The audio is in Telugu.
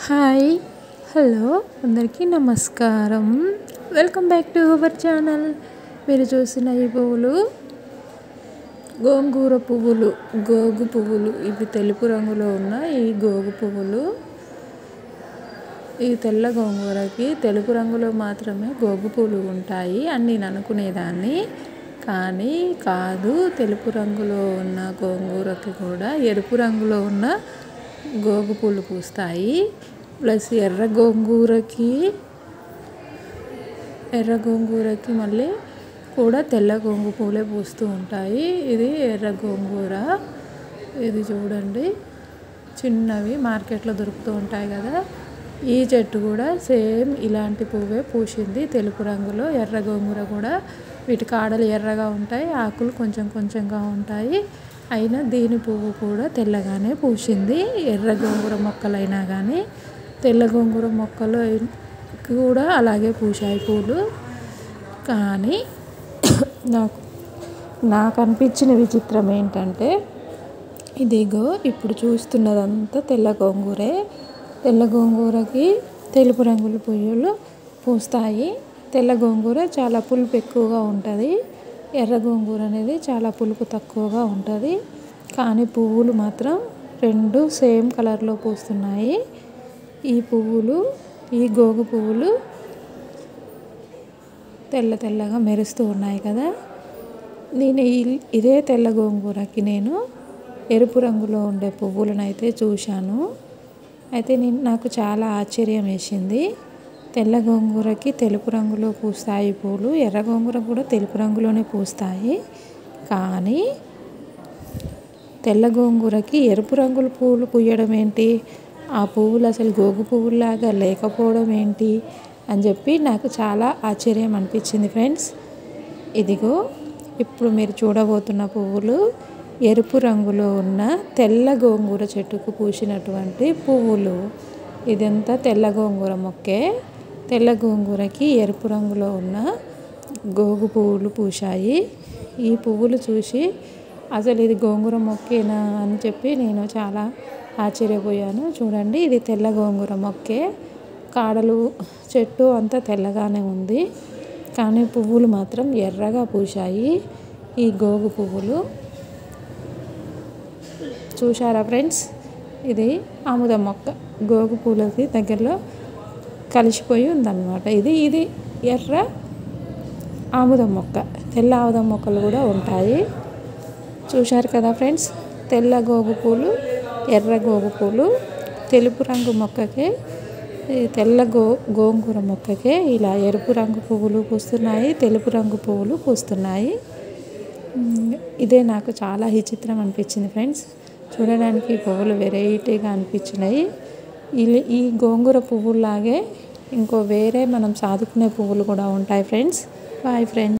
హాయ్ హలో అందరికీ నమస్కారం. Welcome back to our channel. మీరు చూసిన ఈ పువ్వులు గోంగూర పువ్వులు, గోగు పువ్వులు. ఇవి తెలుపు రంగులో ఉన్న ఈ గోగు పువ్వులు. ఈ తెల్ల గోంగూరకి తెలుపు రంగులో మాత్రమే గోగు పువ్వులు ఉంటాయి అని నేను అనుకునేదాన్ని. కానీ కాదు, తెలుపు రంగులో ఉన్న గోంగూరకి కూడా ఎరుపు రంగులో ఉన్న గోగు పూలు పూస్తాయి. ప్లస్ ఎర్ర గోంగూరకి మళ్ళీ కూడా తెల్ల గోంగు పూలే పూస్తూ ఉంటాయి. ఇది ఎర్ర గోంగూర. ఇది చూడండి, చిన్నవి మార్కెట్లో దొరుకుతూ ఉంటాయి కదా. ఈ చెట్టు కూడా సేమ్ ఇలాంటి పువ్వే పూసింది తెలుపు రంగులో. ఎర్ర గోంగూర కూడా వీటి కాడలు ఎర్రగా ఉంటాయి, ఆకులు కొంచెం కొంచెంగా ఉంటాయి. అయినా దీని పువ్వు కూడా తెల్లగానే పూసింది. ఎర్ర గోంగూర మొక్కలైనా కానీ తెల్ల గోంగూర మొక్కలు కూడా అలాగే పూసాయి పూలు. కానీ నాకు అనిపించిన విచిత్రం ఏంటంటే, ఇదిగో ఇప్పుడు చూస్తున్నదంతా తెల్ల గోంగూరే. తెల్ల గోంగూరకి తెలుపు రంగుల పువ్వులు పూస్తాయి. తెల్ల గోంగూర చాలా పులుపు ఎక్కువగా ఉంటుంది. ఎర్ర గోంగూర అనేది చాలా పులుపు తక్కువగా ఉంటుంది. కానీ పువ్వులు మాత్రం రెండు సేమ్ కలర్లో పూస్తున్నాయి. ఈ పువ్వులు, ఈ గోగు పువ్వులు తెల్లగా మెరుస్తూ ఉన్నాయి కదా. నేను ఇదే తెల్ల గోంగూరకి నేను ఎరుపు రంగులో ఉండే పువ్వులను అయితే చూశాను. అయితే నాకు చాలా ఆశ్చర్యం వేసింది. తెల్ల గోంగూరకి తెలుపు రంగులో పూస్తాయి పూలు, ఎర్ర గోంగూర కూడా తెలుపు రంగులోనే పూస్తాయి. కానీ తెల్ల గోంగూరకి ఎరుపు రంగుల పూలు పూయడం ఏంటి, ఆ పువ్వులు అసలు గోగు పువ్వులాగా లేకపోవడం ఏంటి అని చెప్పి నాకు చాలా ఆశ్చర్యం అనిపించింది ఫ్రెండ్స్. ఇదిగో ఇప్పుడు మీరు చూడబోతున్న పువ్వులు ఎరుపు రంగులో ఉన్న తెల్ల గోంగూర చెట్టుకు పూసినటువంటి పువ్వులు. ఇదంతా తెల్ల గోంగూర మొక్కే. తెల్ల గోంగూరకి ఎరుపు రంగులో ఉన్న గోగు పువ్వులు పూశాయి. ఈ పువ్వులు చూసి అసలు ఇది గోంగూర మొక్కేనా అని చెప్పి నేను చాలా ఆశ్చర్యపోయాను. చూడండి, ఇది తెల్ల గోంగూర మొక్కే. కాడలు, చెట్టు అంతా తెల్లగానే ఉంది, కానీ పువ్వులు మాత్రం ఎర్రగా పూశాయి. ఈ గోగు పువ్వులు చూశారా ఫ్రెండ్స్. ఇది ఆముదం మొక్క గోగు పూలకి దగ్గరలో కలిసిపోయి ఉందన్నమాట. ఇది ఎర్ర ఆముదం మొక్క. తెల్ల ఆముదం మొక్కలు కూడా ఉంటాయి. చూశారు కదా ఫ్రెండ్స్. తెల్ల గోగు పూలు, ఎర్ర గోగు పూలు. తెలుపు రంగు మొక్కకే, తెల్ల గోంగూర మొక్కకే ఇలా ఎరుపు రంగు పువ్వులు పూస్తున్నాయి, తెలుపు రంగు పువ్వులు పూస్తున్నాయి. ఇదే నాకు చాలా విచిత్రం అనిపించింది ఫ్రెండ్స్. చూడడానికి పువ్వులు వెరైటీగా అనిపించినాయి. ఈ గోంగూర పువ్వులాగే ఇంకో వేరే మనం సాదుకునే పువ్వులు కూడా ఉంటాయి ఫ్రెండ్స్. Bye friends.